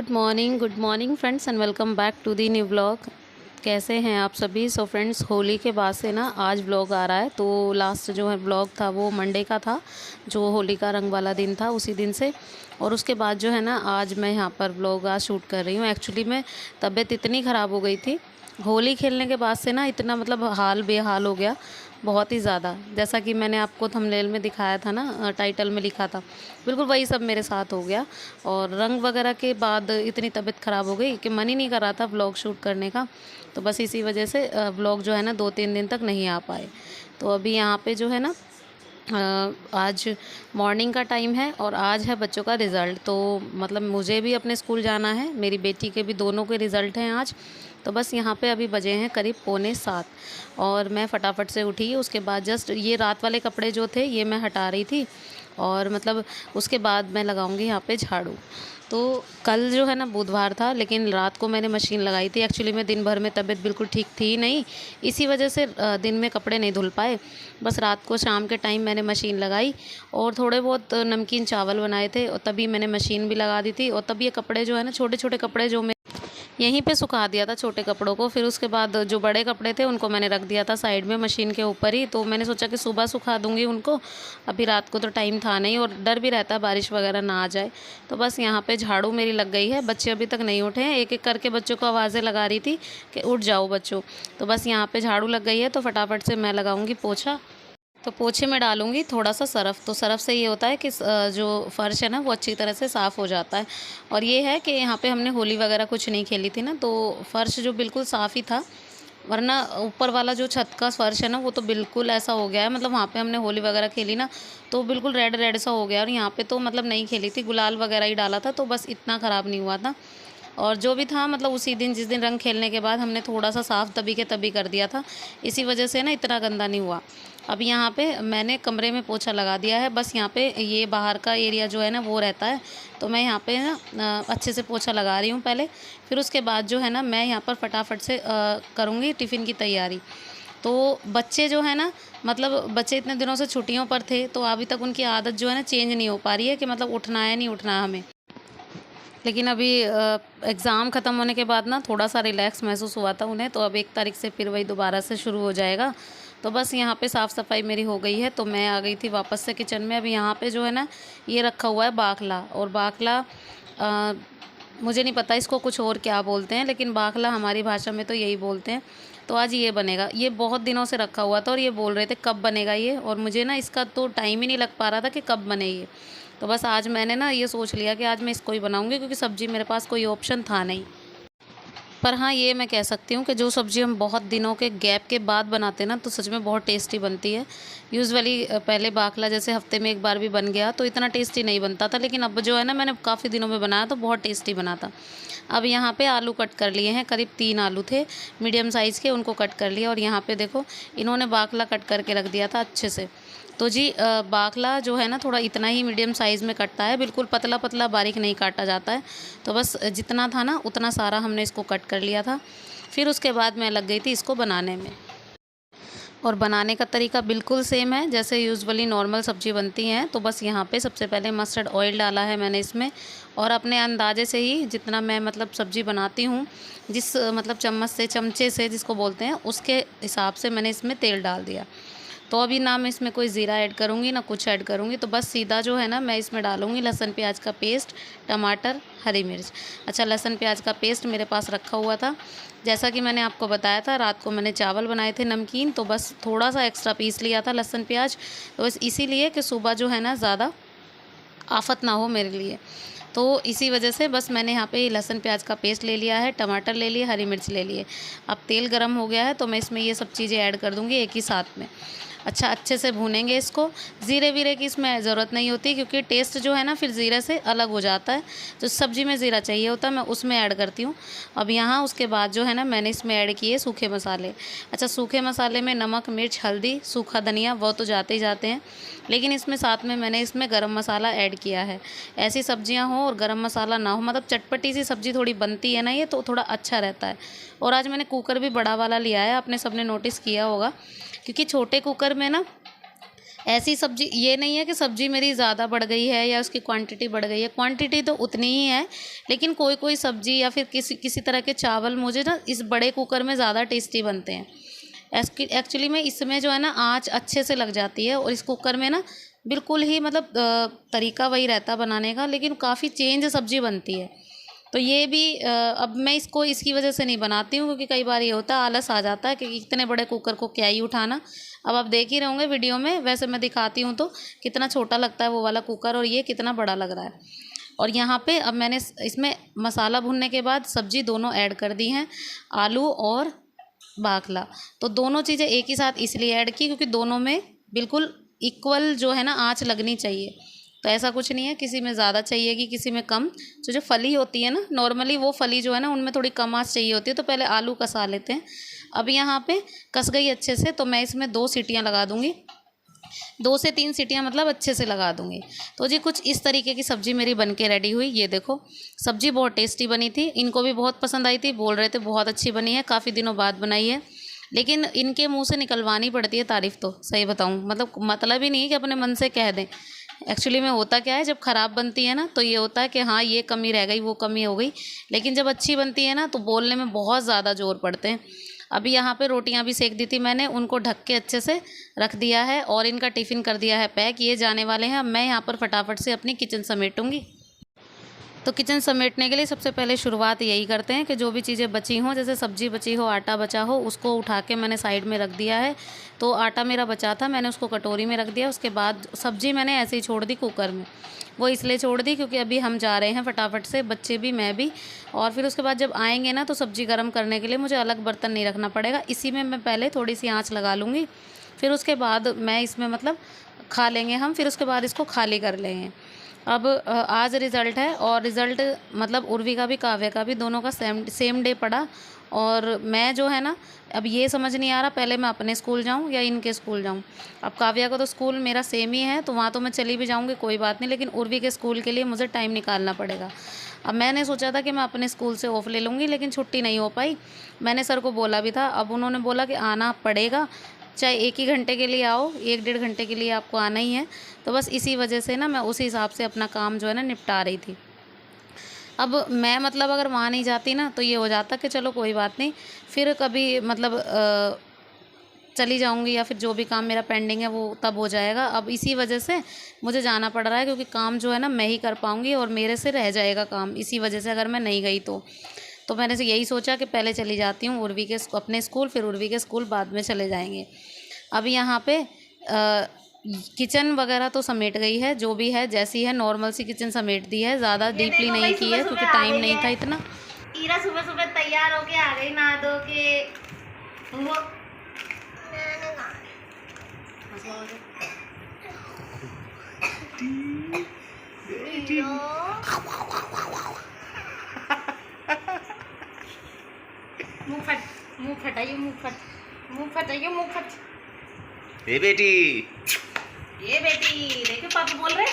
Good morning friends and welcome back to the new vlog. कैसे हैं आप सभी। सो फ्रेंड्स, होली के बाद से ना आज व्लॉग आ रहा है। तो लास्ट जो है व्लॉग था वो मंडे का था, जो होली का रंग वाला दिन था, उसी दिन से। और उसके बाद जो है ना आज मैं यहाँ पर व्लॉग आज शूट कर रही हूँ। एक्चुअली में तबीयत इतनी ख़राब हो गई थी होली खेलने के बाद से ना, इतना मतलब हाल बेहाल हो गया बहुत ही ज़्यादा। जैसा कि मैंने आपको थंबनेल में दिखाया था ना, टाइटल में लिखा था, बिल्कुल वही सब मेरे साथ हो गया। और रंग वगैरह के बाद इतनी तबीयत ख़राब हो गई कि मन ही नहीं कर रहा था व्लॉग शूट करने का। तो बस इसी वजह से व्लॉग जो है ना 2-3 दिन तक नहीं आ पाए। तो अभी यहाँ पे जो है ना आज मॉर्निंग का टाइम है और आज है बच्चों का रिज़ल्ट। तो मतलब मुझे भी अपने स्कूल जाना है, मेरी बेटी के भी, दोनों के रिज़ल्ट हैं आज। तो बस यहाँ पे अभी बजे हैं करीब 6:45 और मैं फटाफट से उठी। उसके बाद जस्ट ये रात वाले कपड़े जो थे ये मैं हटा रही थी और मतलब उसके बाद मैं लगाऊंगी यहाँ पे झाड़ू। तो कल जो है ना बुधवार था, लेकिन रात को मैंने मशीन लगाई थी। एक्चुअली में दिन भर में तबीयत बिल्कुल ठीक थी ही नहीं, इसी वजह से दिन में कपड़े नहीं धुल पाए। बस रात को शाम के टाइम मैंने मशीन लगाई और थोड़े बहुत नमकीन चावल बनाए थे और तभी मैंने मशीन भी लगा दी थी। और तब ये कपड़े जो है ना, छोटे छोटे कपड़े जो मैं यहीं पे सुखा दिया था, छोटे कपड़ों को। फिर उसके बाद जो बड़े कपड़े थे उनको मैंने रख दिया था साइड में मशीन के ऊपर ही। तो मैंने सोचा कि सुबह सुखा दूंगी उनको, अभी रात को तो टाइम था नहीं और डर भी रहता है बारिश वगैरह ना आ जाए। तो बस यहाँ पे झाड़ू मेरी लग गई है। बच्चे अभी तक नहीं उठे हैं, एक एक करके बच्चों को आवाज़ें लगा रही थी कि उठ जाओ बच्चों। तो बस यहाँ पे झाड़ू लग गई है, तो फटाफट से मैं लगाऊंगी पोछा। तो पोछे में डालूंगी थोड़ा सा सरफ़। तो सरफ़ से ये होता है कि जो फ़र्श है ना वो अच्छी तरह से साफ़ हो जाता है। और ये है कि यहाँ पे हमने होली वगैरह कुछ नहीं खेली थी ना, तो फ़र्श जो बिल्कुल साफ़ ही था। वरना ऊपर वाला जो छत का फ़र्श है ना वो तो बिल्कुल ऐसा हो गया है, मतलब वहाँ पे हमने होली वगैरह खेली ना तो बिल्कुल रेड रेड सा हो गया। और यहाँ पे तो मतलब नहीं खेली थी, गुलाल वगैरह ही डाला था, तो बस इतना ख़राब नहीं हुआ था। और जो भी था मतलब उसी दिन, जिस दिन रंग खेलने के बाद हमने थोड़ा सा साफ़ तभी के तभी कर दिया था, इसी वजह से ना इतना गंदा नहीं हुआ। अब यहाँ पे मैंने कमरे में पोछा लगा दिया है। बस यहाँ पे ये बाहर का एरिया जो है ना वो रहता है, तो मैं यहाँ पे ना अच्छे से पोछा लगा रही हूँ पहले। फिर उसके बाद जो है ना मैं यहाँ पर फटाफट से करूँगी टिफ़िन की तैयारी। तो बच्चे जो है ना, मतलब बच्चे इतने दिनों से छुट्टियों पर थे, तो अभी तक उनकी आदत जो है ना चेंज नहीं हो पा रही है कि मतलब उठना है नहीं उठना है हमें। लेकिन अभी एग्ज़ाम ख़त्म होने के बाद ना थोड़ा सा रिलैक्स महसूस हुआ था उन्हें, तो अब 1 तारीख से फिर वही दोबारा से शुरू हो जाएगा। तो बस यहाँ पे साफ़ सफाई मेरी हो गई है, तो मैं आ गई थी वापस से किचन में। अभी यहाँ पे जो है ना ये रखा हुआ है बाखला। और बाखला मुझे नहीं पता इसको कुछ और क्या बोलते हैं, लेकिन बाखला हमारी भाषा में तो यही बोलते हैं। तो आज ये बनेगा। ये बहुत दिनों से रखा हुआ था और ये बोल रहे थे कब बनेगा ये, और मुझे ना इसका तो टाइम ही नहीं लग पा रहा था कि कब बने ये। तो बस आज मैंने ना ये सोच लिया कि आज मैं इसको ही बनाऊंगी, क्योंकि सब्ज़ी मेरे पास कोई ऑप्शन था नहीं। पर हाँ, ये मैं कह सकती हूँ कि जो सब्ज़ी हम बहुत दिनों के गैप के बाद बनाते हैं ना, तो सच में बहुत टेस्टी बनती है। यूजुअली पहले बाखला जैसे हफ्ते में एक बार भी बन गया तो इतना टेस्टी नहीं बनता था, लेकिन अब जो है ना मैंने काफ़ी दिनों में बनाया तो बहुत टेस्टी बना था। अब यहाँ पे आलू कट कर लिए हैं, करीब 3 आलू थे मीडियम साइज़ के, उनको कट कर लिया। और यहाँ पे देखो इन्होंने बाखला कट करके रख दिया था अच्छे से। तो जी बाखला जो है ना थोड़ा इतना ही मीडियम साइज़ में कटता है, बिल्कुल पतला पतला बारीक नहीं काटा जाता है। तो बस जितना था ना उतना सारा हमने इसको कट कर लिया था। फिर उसके बाद मैं लग गई थी इसको बनाने में। और बनाने का तरीका बिल्कुल सेम है जैसे यूजुअली नॉर्मल सब्ज़ी बनती हैं। तो बस यहाँ पे सबसे पहले मस्टर्ड ऑयल डाला है मैंने इसमें, और अपने अंदाजे से ही जितना मैं मतलब सब्ज़ी बनाती हूँ, जिस मतलब चम्मच से, चमचे से जिसको बोलते हैं, उसके हिसाब से मैंने इसमें तेल डाल दिया। तो अभी ना मैं इसमें कोई ज़ीरा ऐड करूँगी ना कुछ ऐड करूँगी। तो बस सीधा जो है ना मैं इसमें डालूँगी लहसुन प्याज का पेस्ट, टमाटर, हरी मिर्च। अच्छा, लहसुन प्याज का पेस्ट मेरे पास रखा हुआ था। जैसा कि मैंने आपको बताया था, रात को मैंने चावल बनाए थे नमकीन, तो बस थोड़ा सा एक्स्ट्रा पीस लिया था लहसुन प्याज। तो बस इसीलिए कि सुबह जो है ना ज़्यादा आफत ना हो मेरे लिए। तो इसी वजह से बस मैंने यहाँ पे लहसुन प्याज का पेस्ट ले लिया है, टमाटर ले लिए, हरी मिर्च ले लिए। अब तेल गरम हो गया है तो मैं इसमें ये सब चीज़ें ऐड कर दूँगी एक ही साथ में। अच्छा, अच्छे से भूनेंगे इसको। ज़ीरे वीरे की इसमें ज़रूरत नहीं होती, क्योंकि टेस्ट जो है ना फिर ज़ीरे से अलग हो जाता है। जो सब्ज़ी में ज़ीरा चाहिए होता है मैं उसमें ऐड करती हूँ। अब यहाँ उसके बाद जो है ना मैंने इसमें ऐड किए सूखे मसाले। अच्छा, सूखे मसाले में नमक, मिर्च, हल्दी, सूखा धनिया वो तो जाते ही जाते हैं, लेकिन इसमें साथ में मैंने इसमें गरम मसाला ऐड किया है। ऐसी सब्जियां हो और गरम मसाला ना हो, मतलब चटपटी सी सब्ज़ी थोड़ी बनती है ना ये, तो थोड़ा अच्छा रहता है। और आज मैंने कुकर भी बड़ा वाला लिया है, आपने सबने नोटिस किया होगा, क्योंकि छोटे कुकर में ना ऐसी सब्जी ये नहीं है कि सब्जी मेरी ज़्यादा बढ़ गई है या उसकी क्वांटिटी बढ़ गई है, क्वांटिटी तो उतनी ही है, लेकिन कोई कोई सब्जी या फिर किसी किसी तरह के चावल मुझे ना इस बड़े कुकर में ज़्यादा टेस्टी बनते हैं। एक्चुअली में इसमें जो है ना आँच अच्छे से लग जाती है, और इस कुकर में ना बिल्कुल ही मतलब तरीका वही रहता बनाने का, लेकिन काफ़ी चेंज सब्जी बनती है। तो ये भी अब मैं इसको इसकी वजह से नहीं बनाती हूँ, क्योंकि कई बार ये होता है आलस आ जाता है कि इतने बड़े कुकर को क्या ही उठाना। अब आप देख ही रहे होंगे वीडियो में, वैसे मैं दिखाती हूँ तो कितना छोटा लगता है वो वाला कुकर, और ये कितना बड़ा लग रहा है। और यहाँ पे अब मैंने इसमें मसाला भुनने के बाद सब्जी दोनों ऐड कर दी हैं, आलू और बाकला। तो दोनों चीज़ें एक ही साथ इसलिए ऐड की क्योंकि दोनों में बिल्कुल इक्वल जो है ना आँच लगनी चाहिए। तो ऐसा कुछ नहीं है किसी में ज़्यादा चाहिए कि किसी में कम। तो जो फली होती है ना नॉर्मली, वो फली जो है ना उनमें थोड़ी कम आँच चाहिए होती है, तो पहले आलू कसा लेते हैं। अब यहाँ पे कस गई अच्छे से, तो मैं इसमें 2 सीटियाँ लगा दूँगी, 2 से 3 सीटियाँ मतलब अच्छे से लगा दूँगी। तो जी कुछ इस तरीके की सब्ज़ी मेरी बन के रेडी हुई। ये देखो सब्ज़ी बहुत टेस्टी बनी थी, इनको भी बहुत पसंद आई थी, बोल रहे थे बहुत अच्छी बनी है, काफ़ी दिनों बाद बनाई है। लेकिन इनके मुँह से निकलवानी पड़ती है तारीफ़, तो सही बताऊँ मतलब ही नहीं है कि अपने मन से कह दें। एक्चुअली में होता क्या है, जब ख़राब बनती है ना तो ये होता है कि हाँ ये कमी रह गई, वो कमी हो गई, लेकिन जब अच्छी बनती है ना तो बोलने में बहुत ज़्यादा ज़ोर पड़ते हैं। अभी यहाँ पे रोटियाँ भी सेक दी थी मैंने, उनको ढक के अच्छे से रख दिया है और इनका टिफ़िन कर दिया है पैक, ये जाने वाले हैं। अब मैं यहाँ पर फटाफट से अपनी किचन समेटूँगी। तो किचन समेटने के लिए सबसे पहले शुरुआत यही करते हैं कि जो भी चीज़ें बची हों, जैसे सब्ज़ी बची हो, आटा बचा हो, उसको उठा के मैंने साइड में रख दिया है। तो आटा मेरा बचा था, मैंने उसको कटोरी में रख दिया। उसके बाद सब्ज़ी मैंने ऐसे ही छोड़ दी कुकर में। वो इसलिए छोड़ दी क्योंकि अभी हम जा रहे हैं फटाफट से, बच्चे भी मैं भी, और फिर उसके बाद जब आएंगे ना तो सब्ज़ी गर्म करने के लिए मुझे अलग बर्तन नहीं रखना पड़ेगा। इसी में मैं पहले थोड़ी सी आँच लगा लूँगी, फिर उसके बाद मैं इसमें मतलब खा लेंगे हम, फिर उसके बाद इसको खाली कर लेंगे। अब आज रिज़ल्ट है, और रिज़ल्ट मतलब उर्वी का भी काव्या का भी दोनों का सेम डे पड़ा। और मैं जो है ना अब ये समझ नहीं आ रहा पहले मैं अपने स्कूल जाऊं या इनके स्कूल जाऊं। अब काव्या का तो स्कूल मेरा सेम ही है, तो वहाँ तो मैं चली भी जाऊंगी कोई बात नहीं, लेकिन उर्वी के स्कूल के लिए मुझे टाइम निकालना पड़ेगा। अब मैंने सोचा था कि मैं अपने स्कूल से ऑफ़ ले लूँगी, लेकिन छुट्टी नहीं हो पाई। मैंने सर को बोला भी था, अब उन्होंने बोला कि आना पड़ेगा, चाहे 1 ही घंटे के लिए आओ, 1 डेढ़ घंटे के लिए आपको आना ही है। तो बस इसी वजह से ना मैं उसी हिसाब से अपना काम जो है ना निपटा रही थी। अब मैं मतलब अगर वहाँ नहीं जाती ना तो ये हो जाता कि चलो कोई बात नहीं, फिर कभी मतलब चली जाऊँगी या फिर जो भी काम मेरा पेंडिंग है वो तब हो जाएगा। अब इसी वजह से मुझे जाना पड़ रहा है, क्योंकि काम जो है ना मैं ही कर पाऊँगी और मेरे से रह जाएगा काम, इसी वजह से अगर मैं नहीं गई तो मैंने से यही सोचा कि पहले चली जाती हूँ उर्वी के अपने स्कूल, फिर उर्वी के स्कूल बाद में चले जाएंगे। अब यहाँ पे किचन वगैरह तो समेट गई है, जो भी है जैसी है नॉर्मल सी किचन समेट दी है, ज़्यादा डीपली नहीं की है क्योंकि टाइम नहीं था इतना। ईरा सुबह सुबह तैयार होके आ गई, नहा धो के। वो मुंह फटाइए, मुंह फट। ए बेटी, ये बेटी देखो पापा बोल रहे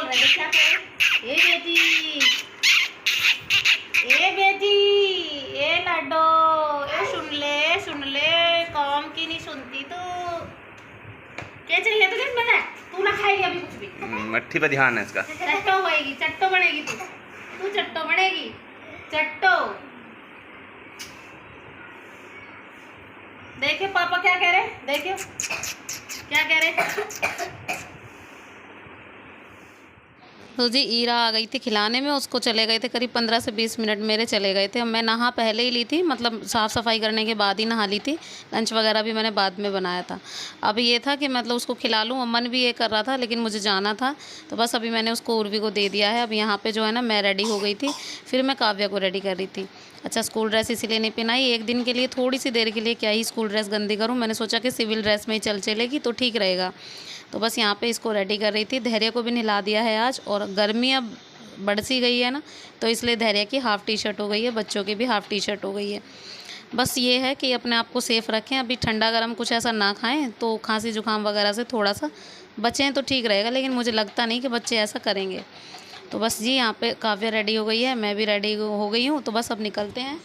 देख क्या कह रहे। ए बेटी, ए लाडो, ए सुन ले काम की नहीं सुनती तू। क्या चाहिए तुझे? पता है तू ना खाएगी अभी कुछ भी। मट्ठी पे ध्यान है इसका। चट्टो बनेगी तू चट्टो बनेगी। देखिए पापा क्या कह रहे, देखियो क्या कह रहे। तो जी ईरा आ गई थी खिलाने में, उसको चले गए थे करीब 15 से 20 मिनट मेरे चले गए थे। मैं नहा पहले ही ली थी, मतलब साफ़ सफाई करने के बाद ही नहा ली थी, लंच वगैरह भी मैंने बाद में बनाया था। अब ये था कि मतलब उसको खिला लूँ, मन भी ये कर रहा था लेकिन मुझे जाना था, तो बस अभी मैंने उसको उर्वी को दे दिया है। अब यहाँ पर जो है ना मैं रेडी हो गई थी, फिर मैं काव्या को रेडी कर रही थी। अच्छा स्कूल ड्रेस इसीलिए नहीं पहनाई, एक दिन के लिए थोड़ी सी देर के लिए क्या ही स्कूल ड्रेस गंदी करूँ, मैंने सोचा कि सिविल ड्रेस में ही चलेगी तो ठीक रहेगा। तो बस यहाँ पे इसको रेडी कर रही थी। धैर्य को भी नहला दिया है आज, और गर्मी अब बढ़ सी गई है ना, तो इसलिए धैर्य की हाफ़ टी शर्ट हो गई है, बच्चों की भी हाफ़ टी शर्ट हो गई है। बस ये है कि अपने आप को सेफ़ रखें, अभी ठंडा गर्म कुछ ऐसा ना खाएं तो खांसी जुकाम वगैरह से थोड़ा सा बचें तो ठीक रहेगा, लेकिन मुझे लगता नहीं कि बच्चे ऐसा करेंगे। तो बस जी यहाँ पे काव्या रेडी हो गई है, मैं भी रेडी हो गई हूँ, तो बस अब निकलते हैं।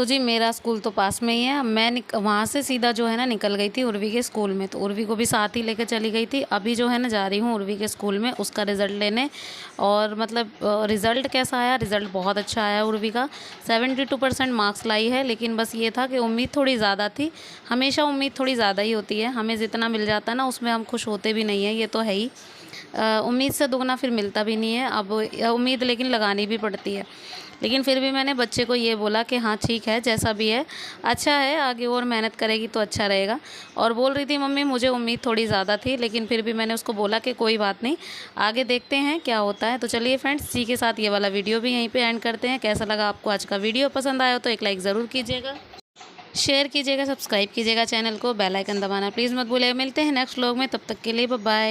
जी मेरा स्कूल तो पास में ही है। मैं वहाँ से सीधा जो है ना निकल गई थी उर्वी के स्कूल में, तो उर्वी को भी साथ ही लेकर चली गई थी। अभी जो है ना जा रही हूँ उर्वी के स्कूल में उसका रिज़ल्ट लेने। और मतलब रिज़ल्ट कैसा आया? रिज़ल्ट बहुत अच्छा आया उर्वी का, 72% मार्क्स लाई है। लेकिन बस ये था कि उम्मीद थोड़ी ज़्यादा थी। हमेशा उम्मीद थोड़ी ज़्यादा ही होती है, हमें जितना मिल जाता है ना उसमें हम खुश होते भी नहीं हैं, ये तो है ही। उम्मीद से दुगना फिर मिलता भी नहीं है। अब उम्मीद लेकिन लगानी भी पड़ती है। लेकिन फिर भी मैंने बच्चे को ये बोला कि हाँ ठीक है, जैसा भी है अच्छा है, आगे और मेहनत करेगी तो अच्छा रहेगा। और बोल रही थी मम्मी मुझे उम्मीद थोड़ी ज़्यादा थी, लेकिन फिर भी मैंने उसको बोला कि कोई बात नहीं, आगे देखते हैं क्या होता है। तो चलिए फ्रेंड्स, इसी के साथ ये वाला वीडियो भी यहीं पे एंड करते हैं। कैसा लगा आपको आज का वीडियो? पसंद आया तो एक लाइक ज़रूर कीजिएगा, शेयर कीजिएगा, सब्सक्राइब कीजिएगा चैनल को, बेल आइकन दबाना प्लीज़ मत भूलिएगा। मिलते हैं नेक्स्ट व्लॉग में, तब तक के लिए बाय बाय।